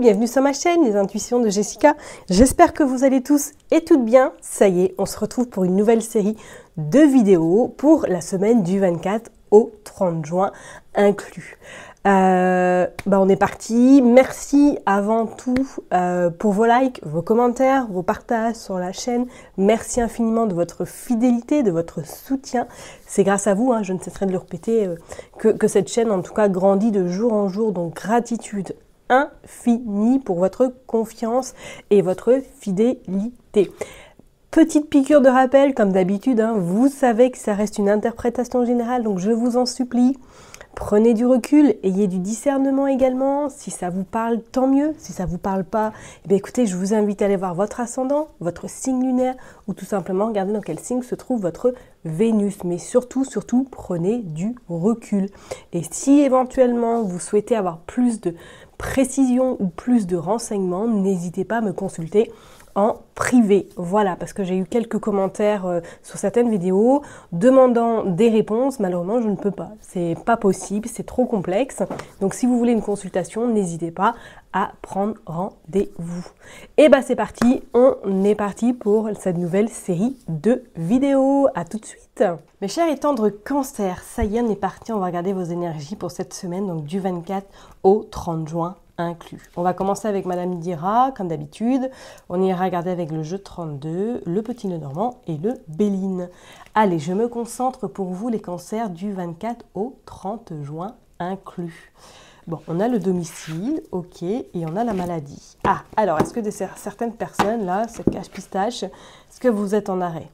bienvenue sur ma chaîne, les intuitions de Jessica. J'espère que vous allez tous et toutes bien. Ça y est, on se retrouve pour une nouvelle série de vidéos pour la semaine du 24 au 30 juin inclus. On est parti. Merci avant tout pour vos likes, vos commentaires, vos partages sur la chaîne. Merci infiniment de votre fidélité, de votre soutien. C'est grâce à vous, je ne cesserai de le répéter, que cette chaîne en tout cas grandit de jour en jour. Donc gratitude infinie pour votre confiance et votre fidélité. Petite piqûre de rappel, comme d'habitude, vous savez que ça reste une interprétation générale, donc je vous en supplie. Prenez du recul, ayez du discernement également. Si ça vous parle, tant mieux. Si ça ne vous parle pas, écoutez, je vous invite à aller voir votre ascendant, votre signe lunaire, ou tout simplement regarder dans quel signe se trouve votre Vénus. Mais surtout, prenez du recul. Et si éventuellement vous souhaitez avoir plus de précision ou plus de renseignements, n'hésitez pas à me consulter en privé. Voilà, parce que j'ai eu quelques commentaires sur certaines vidéos demandant des réponses. Malheureusement, je ne peux pas. C'est pas possible, c'est trop complexe. Donc, si vous voulez une consultation, n'hésitez pas à prendre rendez-vous. Et c'est parti, on est parti pour cette nouvelle série de vidéos. À tout de suite. Mes chers et tendres cancers, ça y est, on est parti. On va regarder vos énergies pour cette semaine, donc du 24 au 30 juin. Inclus. On va commencer avec Madame Dira, comme d'habitude. On ira regarder avec le jeu 32, le petit nœud normand et le Béline. Allez, je me concentre pour vous les cancers du 24 au 30 juin inclus. Bon, on a le domicile, ok, et on a la maladie. Ah, alors, est-ce que certaines personnes, là, ce cache-pistache, est-ce que vous êtes en arrêt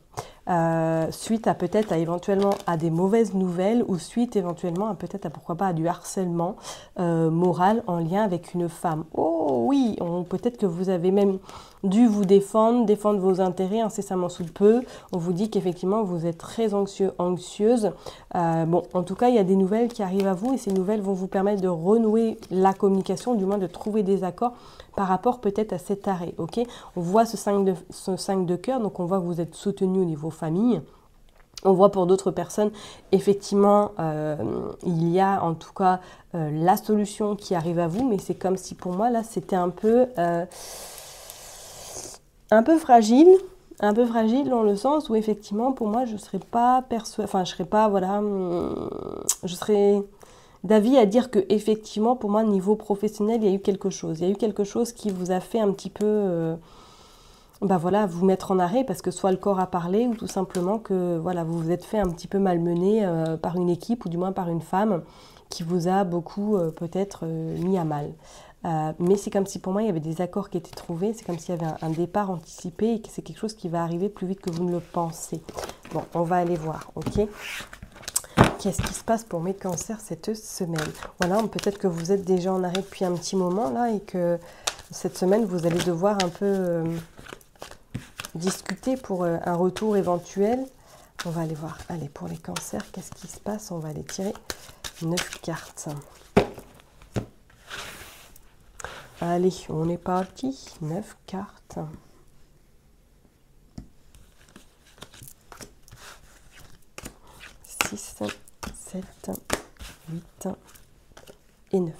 suite à peut-être éventuellement à des mauvaises nouvelles ou suite éventuellement à peut-être pourquoi pas à du harcèlement moral en lien avec une femme. Oh oui, peut-être que vous avez même dû vous défendre vos intérêts incessamment sous peu. On vous dit qu'effectivement vous êtes très anxieuse. Bon, en tout cas, il y a des nouvelles qui arrivent à vous et ces nouvelles vont vous permettre de renouer la communication, du moins de trouver des accords par rapport peut-être à cet arrêt, ok? On voit ce 5 de cœur, donc on voit que vous êtes soutenu au niveau famille. On voit pour d'autres personnes, effectivement, il y a en tout cas la solution qui arrive à vous, mais c'est comme si pour moi, là, c'était un peu fragile dans le sens où effectivement, pour moi, je serais pas je serais d'avis à dire que effectivement, pour moi, niveau professionnel, il y a eu quelque chose. Il y a eu quelque chose qui vous a fait un petit peu, vous mettre en arrêt parce que soit le corps a parlé ou tout simplement que voilà, vous vous êtes fait un petit peu malmener par une équipe ou du moins par une femme qui vous a beaucoup peut-être mis à mal. Mais c'est comme si pour moi, il y avait des accords qui étaient trouvés. C'est comme s'il y avait un départ anticipé et que c'est quelque chose qui va arriver plus vite que vous ne le pensez. Bon, on va aller voir, ok ? Qu'est-ce qui se passe pour mes cancers cette semaine? Voilà, peut-être que vous êtes déjà en arrêt depuis un petit moment là et que cette semaine, vous allez devoir un peu discuter pour un retour éventuel. On va aller voir. Allez, pour les cancers, qu'est-ce qui se passe? On va aller tirer 9 cartes. Allez, on est parti. 9 cartes. Six, 7, 8 et 9.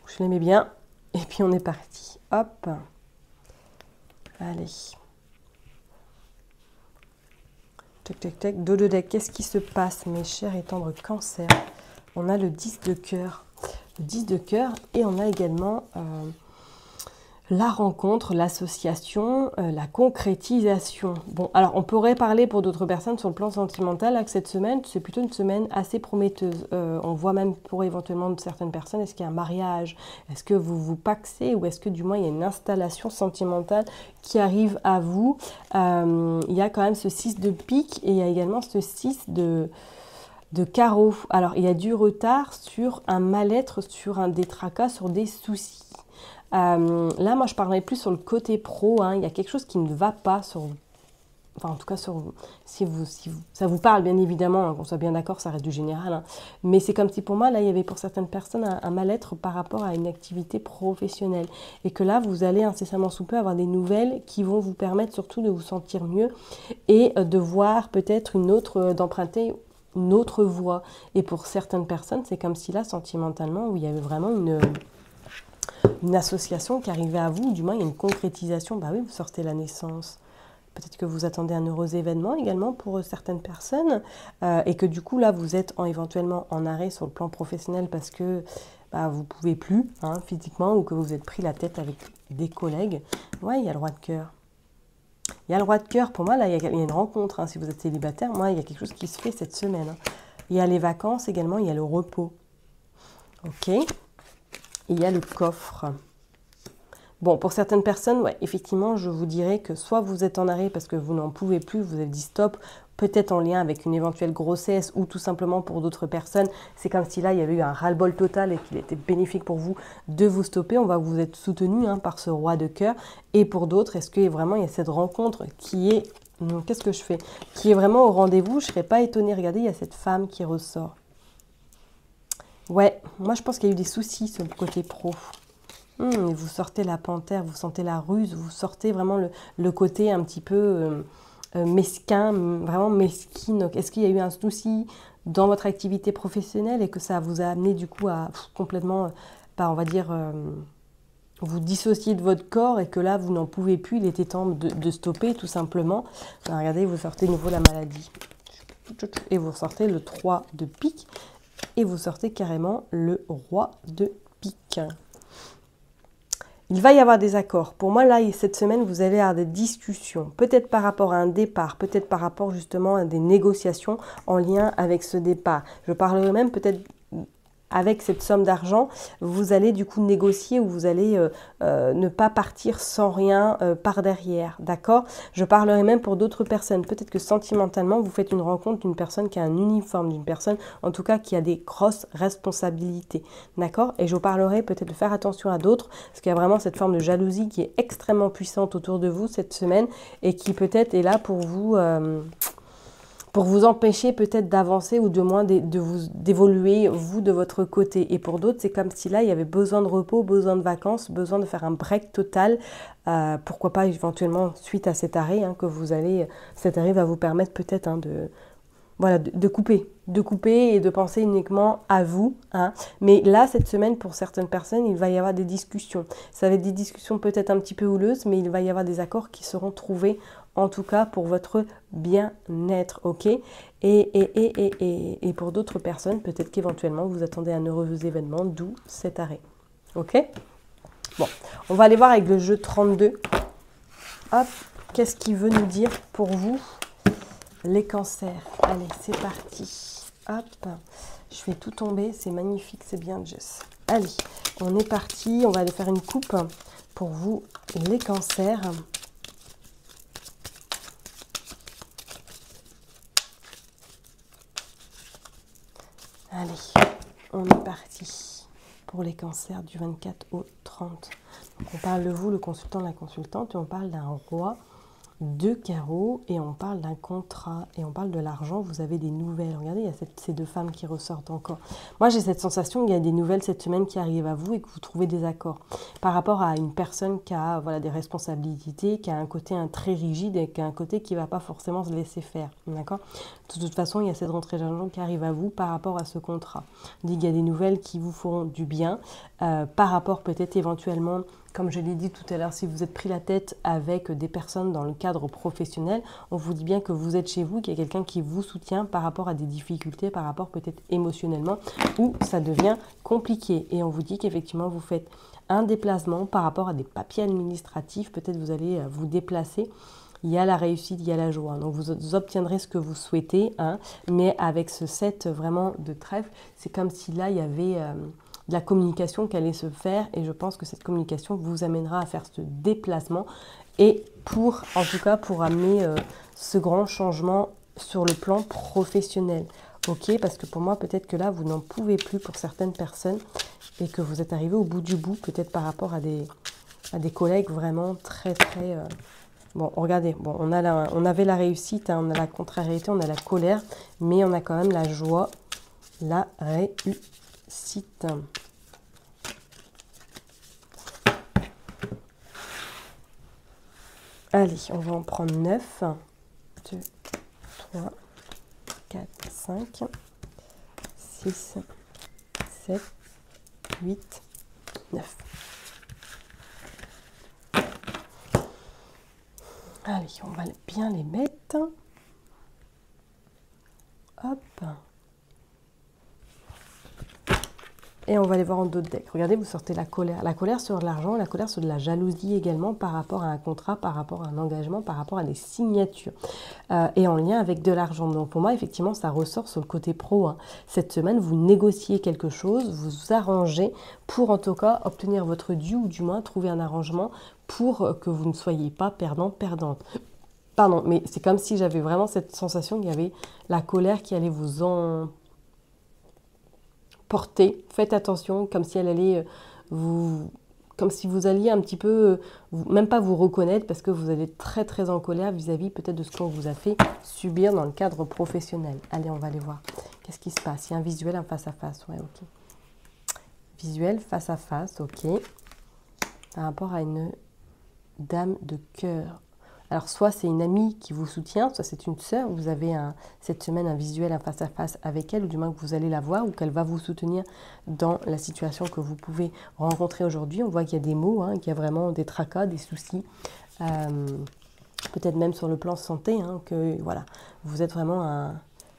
Je les mets bien. Et puis on est parti. Hop. Allez. Tac, tac, tac. Dos de deck. Qu'est-ce qui se passe, mes chers et tendres cancers? On a le 10 de cœur. Le 10 de cœur et on a également la rencontre, l'association, la concrétisation. Bon, alors on pourrait parler pour d'autres personnes sur le plan sentimental là, que cette semaine, c'est plutôt une semaine assez prometteuse. On voit même pour éventuellement de certaines personnes, est-ce qu'il y a un mariage? Est-ce que vous vous pacsez ou est-ce que du moins il y a une installation sentimentale qui arrive à vous? Il y a quand même ce 6 de pique et il y a également ce 6 de carreau. Alors, il y a du retard sur un mal-être, sur des tracas, sur des soucis. Là, moi, je parlerai plus sur le côté pro. Il y a quelque chose qui ne va pas enfin en tout cas si ça vous parle bien évidemment, hein, qu'on soit bien d'accord, ça reste du général, hein, mais c'est comme si pour moi là il y avait pour certaines personnes un mal-être par rapport à une activité professionnelle et que là vous allez incessamment sous peu avoir des nouvelles qui vont vous permettre surtout de vous sentir mieux et de voir peut-être d'emprunter une autre voie. Et pour certaines personnes c'est comme si là sentimentalement où il y avait vraiment une association qui arrivait à vous, ou du moins il y a une concrétisation, bah oui vous sortez la naissance. Peut-être que vous attendez un heureux événement également pour certaines personnes et que du coup là vous êtes éventuellement en arrêt sur le plan professionnel parce que bah, vous ne pouvez plus hein, physiquement ou que vous êtes pris la tête avec des collègues. Ouais, il y a le roi de cœur. Il y a le roi de cœur, pour moi là il y a une rencontre, hein, si vous êtes célibataire, moi il y a quelque chose qui se fait cette semaine. Hein. Il y a les vacances également, il y a le repos. Ok, et il y a le coffre. Bon, pour certaines personnes, ouais, effectivement, je vous dirais que soit vous êtes en arrêt parce que vous n'en pouvez plus, vous avez dit stop, peut-être en lien avec une éventuelle grossesse ou tout simplement pour d'autres personnes. C'est comme si là, il y avait eu un ras-le-bol total et qu'il était bénéfique pour vous de vous stopper. On va vous être soutenu hein, par ce roi de cœur. Et pour d'autres, est-ce que vraiment il y a cette rencontre qui est, qu'est-ce que je fais, qui est vraiment au rendez-vous? Je ne serais pas étonnée. Regardez, il y a cette femme qui ressort. Ouais, moi je pense qu'il y a eu des soucis sur le côté pro. Vous sortez la panthère, vous sentez la ruse, vous sortez vraiment le côté un petit peu mesquin, vraiment mesquine. Est-ce qu'il y a eu un souci dans votre activité professionnelle et que ça vous a amené du coup à complètement, on va dire, vous dissocier de votre corps et que là vous n'en pouvez plus, il était temps de stopper tout simplement. Alors, regardez, vous sortez de nouveau la maladie. Et vous sortez le 3 de pique et vous sortez carrément le roi de pique. Il va y avoir des accords. Pour moi, là, cette semaine, vous allez avoir des discussions. Peut-être par rapport à un départ, peut-être par rapport justement à des négociations en lien avec ce départ. Je parlerai même peut-être avec cette somme d'argent, vous allez du coup négocier ou vous allez ne pas partir sans rien par derrière, d'accord? Je parlerai même pour d'autres personnes. Peut-être que sentimentalement, vous faites une rencontre d'une personne qui a un uniforme, d'une personne en tout cas qui a des grosses responsabilités, d'accord? Et je parlerai peut-être de faire attention à d'autres, parce qu'il y a vraiment cette forme de jalousie qui est extrêmement puissante autour de vous cette semaine et qui peut-être est là pour vous empêcher peut-être d'avancer ou de moins d'évoluer vous de votre côté. Et pour d'autres, c'est comme si là, il y avait besoin de repos, besoin de vacances, besoin de faire un break total. Pourquoi pas éventuellement suite à cet arrêt hein, que vous allez... Cet arrêt va vous permettre peut-être hein, de couper et de penser uniquement à vous. Hein. Mais là, cette semaine, pour certaines personnes, il va y avoir des discussions. Ça va être des discussions peut-être un petit peu houleuses, mais il va y avoir des accords qui seront trouvés en tout cas pour votre bien-être, ok? Et pour d'autres personnes, peut-être qu'éventuellement vous attendez un heureux événement, d'où cet arrêt, ok? Bon, on va aller voir avec le jeu 32. Hop, qu'est-ce qu'il veut nous dire pour vous, les cancers? Allez, c'est parti. Hop, je fais tout tomber, c'est magnifique, c'est bien, Jess. Allez, on est parti, on va aller faire une coupe pour vous, les cancers. Allez, on est parti pour les cancers du 24 au 30. Donc on parle de vous, le consultant, la consultante, et on parle d'un roi, 2 carreaux, et on parle d'un contrat, et on parle de l'argent. Vous avez des nouvelles. Regardez, il y a ces deux femmes qui ressortent encore. Moi, j'ai cette sensation qu'il y a des nouvelles cette semaine qui arrivent à vous et que vous trouvez des accords. Par rapport à une personne qui a des responsabilités, qui a un côté très rigide et qui a un côté qui ne va pas forcément se laisser faire. D'accord ? De toute façon, il y a cette rentrée d'argent qui arrive à vous par rapport à ce contrat. On dit qu'il y a des nouvelles qui vous feront du bien par rapport peut-être éventuellement, comme je l'ai dit tout à l'heure, si vous êtes pris la tête avec des personnes dans le cadre professionnel, on vous dit bien que vous êtes chez vous, qu'il y a quelqu'un qui vous soutient par rapport à des difficultés, par rapport peut-être émotionnellement, où ça devient compliqué. Et on vous dit qu'effectivement, vous faites un déplacement par rapport à des papiers administratifs, peut-être vous allez vous déplacer. Il y a la réussite, il y a la joie. Donc vous obtiendrez ce que vous souhaitez, hein, mais avec ce 7 vraiment de trèfle, c'est comme si là, il y avait de la communication qui allait se faire et je pense que cette communication vous amènera à faire ce déplacement et en tout cas pour amener ce grand changement sur le plan professionnel. Ok, parce que pour moi, peut-être que là, vous n'en pouvez plus pour certaines personnes et que vous êtes arrivé au bout du bout, peut-être par rapport à des collègues vraiment très Bon, regardez, bon, on avait la réussite, hein, on a la contrariété, on a la colère, mais on a quand même la joie, la réussite. Allez, on va en prendre 9. 2, 3, 4, 5, 6, 7, 8, 9. Allez, on va bien les mettre. Hop. Et on va aller voir en d'autres decks. Regardez, vous sortez la colère. La colère sur l'argent, la colère sur de la jalousie également par rapport à un contrat, par rapport à un engagement, par rapport à des signatures. Et en lien avec de l'argent. Donc pour moi, effectivement, ça ressort sur le côté pro. Hein. Cette semaine, vous négociez quelque chose, vous vous arrangez pour en tout cas obtenir votre dû ou du moins trouver un arrangement pour que vous ne soyez pas perdante. Pardon, mais c'est comme si j'avais vraiment cette sensation qu'il y avait la colère qui allait vous portez, faites attention, comme si elle allait comme si vous alliez un petit peu, même pas vous reconnaître, parce que vous allez très très en colère vis-à-vis peut-être de ce qu'on vous a fait subir dans le cadre professionnel. Allez, on va aller voir. Qu'est-ce qui se passe? Il y a un visuel, un face-à-face, ouais, ok. Visuel, face-à-face, ok. Par rapport à une dame de cœur. Alors, soit c'est une amie qui vous soutient, soit c'est une sœur. Vous avez cette semaine un visuel, un face-à-face avec elle, ou du moins que vous allez la voir, ou qu'elle va vous soutenir dans la situation que vous pouvez rencontrer aujourd'hui. On voit qu'il y a des maux, hein, qu'il y a vraiment des tracas, des soucis. Peut-être même sur le plan santé, hein, que voilà, vous êtes vraiment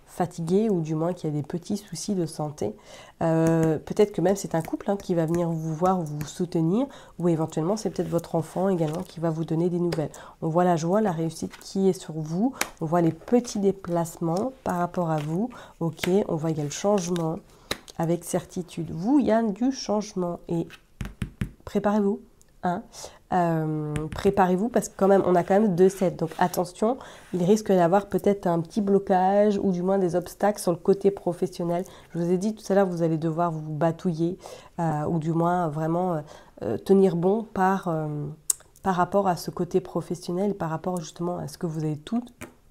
fatigué, ou du moins qu'il y a des petits soucis de santé. Peut-être que même c'est un couple, hein, qui va venir vous voir, vous soutenir, ou éventuellement c'est peut-être votre enfant également qui va vous donner des nouvelles. On voit la joie, la réussite qui est sur vous, on voit les petits déplacements par rapport à vous, ok, on voit qu'il y a le changement avec certitude. Vous, il y a du changement et préparez-vous. Hein. Préparez-vous parce que quand même on a quand même 2-7, donc attention, il risque d'avoir peut-être un petit blocage ou du moins des obstacles sur le côté professionnel. Je vous ai dit tout à l'heure, vous allez devoir vous batouiller ou du moins vraiment tenir bon par rapport à ce côté professionnel, par rapport justement à ce que vous avez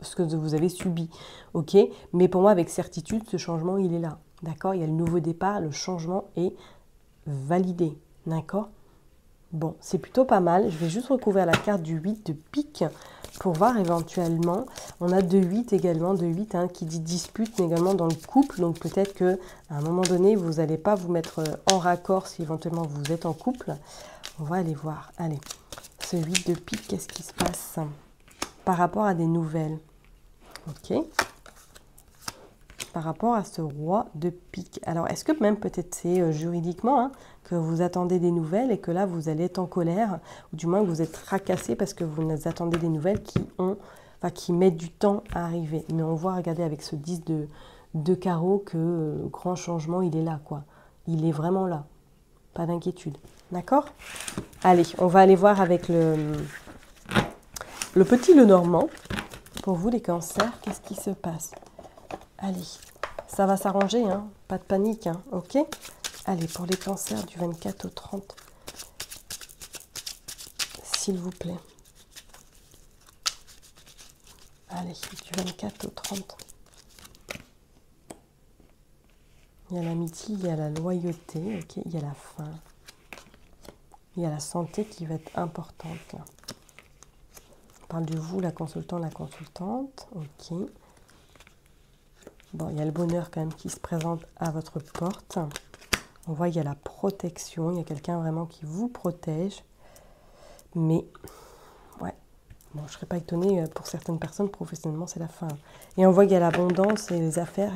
ce que vous avez subi, ok. Mais pour moi, avec certitude, ce changement il est là, d'accord. Il y a le nouveau départ, le changement est validé, d'accord. Bon, c'est plutôt pas mal. Je vais juste recouvrir la carte du 8 de pique pour voir éventuellement. On a 2-8 également, 2-8 hein, qui dit dispute, mais également dans le couple. Donc peut-être qu'à un moment donné, vous n'allez pas vous mettre en raccord si éventuellement vous êtes en couple. On va aller voir. Allez, ce 8 de pique, qu'est-ce qui se passe par rapport à des nouvelles? Ok. Par rapport à ce roi de pique. Alors, est-ce que même peut-être c'est juridiquement hein, que vous attendez des nouvelles et que là, vous allez être en colère, ou du moins que vous êtes tracassé parce que vous attendez des nouvelles qui mettent du temps à arriver. Mais on voit, regardez, avec ce 10 de carreau que le grand changement, il est là, quoi. Il est vraiment là. Pas d'inquiétude. D'accord? Allez, on va aller voir avec le petit Lenormand. Pour vous, les cancers, qu'est-ce qui se passe? Allez, ça va s'arranger, hein, pas de panique, hein, ok. Allez, pour les cancers du 24 au 30, s'il vous plaît. Allez, du 24 au 30. Il y a l'amitié, il y a la loyauté, ok, il y a la faim. Il y a la santé qui va être importante. On parle de vous, la consultante, ok. Bon, il y a le bonheur quand même qui se présente à votre porte. On voit qu'il y a la protection, il y a quelqu'un vraiment qui vous protège. Mais, ouais, bon, je ne serais pas étonnée, pour certaines personnes, professionnellement, c'est la fin. Et on voit qu'il y a l'abondance et les affaires,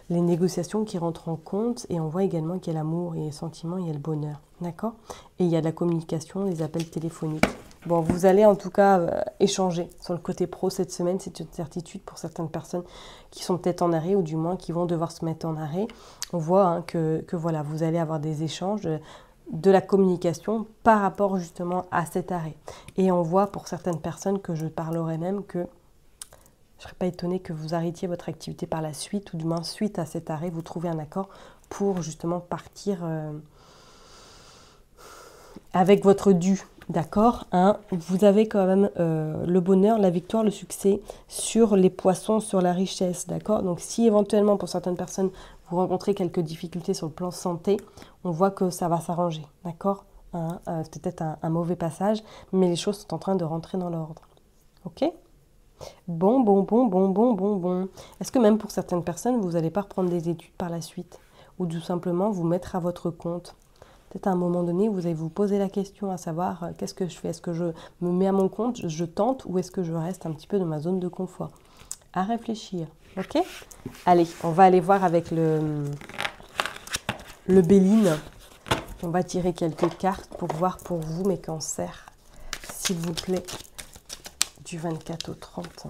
les négociations qui rentrent en compte. Et on voit également qu'il y a l'amour et les sentiments, il y a le bonheur. D'accord? Et il y a de la communication, les appels téléphoniques. Bon, vous allez en tout cas échanger sur le côté pro cette semaine, c'est une certitude pour certaines personnes qui sont peut-être en arrêt ou du moins qui vont devoir se mettre en arrêt. On voit hein, que voilà, vous allez avoir des échanges, de la communication par rapport justement à cet arrêt. Et on voit pour certaines personnes que je parlerai même que je ne serais pas étonnée que vous arrêtiez votre activité par la suite ou du moins suite à cet arrêt, vous trouvez un accord pour justement partir avec votre dû. D'accord, hein, vous avez quand même le bonheur, la victoire, le succès sur les poissons, sur la richesse, d'accord? Donc si éventuellement pour certaines personnes vous rencontrez quelques difficultés sur le plan santé, on voit que ça va s'arranger, d'accord? Hein, c'est peut-être un mauvais passage, mais les choses sont en train de rentrer dans l'ordre, ok? Bon. Est-ce que même pour certaines personnes, vous n'allez pas reprendre des études par la suite? Ou tout simplement vous mettre à votre compte? Peut-être à un moment donné, vous allez vous poser la question à savoir qu'est-ce que je fais? Est-ce que je me mets à mon compte, je tente, ou est-ce que je reste un petit peu dans ma zone de confort? À réfléchir, ok? Allez, on va aller voir avec le Béline. On va tirer quelques cartes pour voir pour vous, mes cancers, s'il vous plaît, du 24 au 30.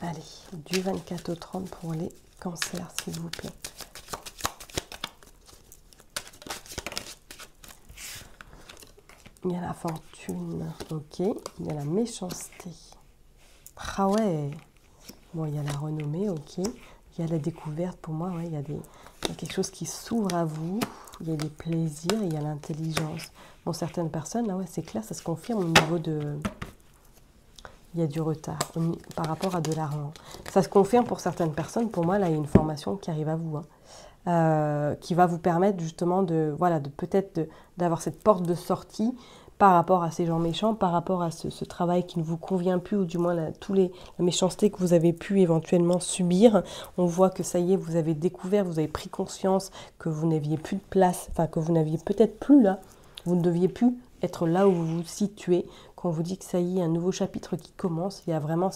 Allez, du 24 au 30 pour les cancers, s'il vous plaît. Il y a la fortune, ok. Il y a la méchanceté. Ah ouais. Bon, il y a la renommée, ok. Il y a la découverte, pour moi, ouais. Il y a quelque chose qui s'ouvre à vous. Il y a des plaisirs, il y a l'intelligence. Bon, certaines personnes, là, ouais, c'est clair, ça se confirme au niveau de... Il y a du retard par rapport à de l'argent. Ça se confirme pour certaines personnes. Pour moi, là, il y a une formation qui arrive à vous, hein. Qui va vous permettre justement de peut-être d'avoir cette porte de sortie par rapport à ces gens méchants, par rapport à ce travail qui ne vous convient plus, ou du moins la méchanceté que vous avez pu éventuellement subir. On voit que ça y est, vous avez découvert, vous avez pris conscience que vous n'aviez plus de place, enfin que vous n'aviez peut-être plus là, vous ne deviez plus être là où vous vous situez. Quand on vous dit que ça y est, un nouveau chapitre qui commence, il y a vraiment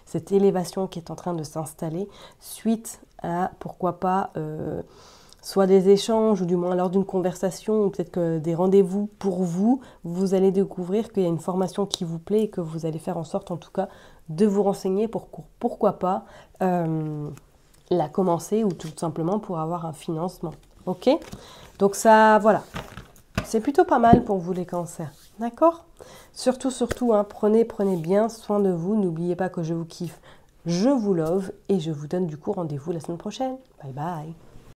cette élévation qui est en train de s'installer suite à, pourquoi pas, soit des échanges, ou du moins lors d'une conversation, ou peut-être que des rendez-vous pour vous, vous allez découvrir qu'il y a une formation qui vous plaît et que vous allez faire en sorte, en tout cas, de vous renseigner pour, pourquoi pas, la commencer, ou tout simplement pour avoir un financement. Ok? Donc ça, voilà. C'est plutôt pas mal pour vous les cancers. D'accord? Surtout, hein, prenez bien soin de vous. N'oubliez pas que je vous kiffe, je vous love, et je vous donne du coup rendez-vous la semaine prochaine. Bye bye.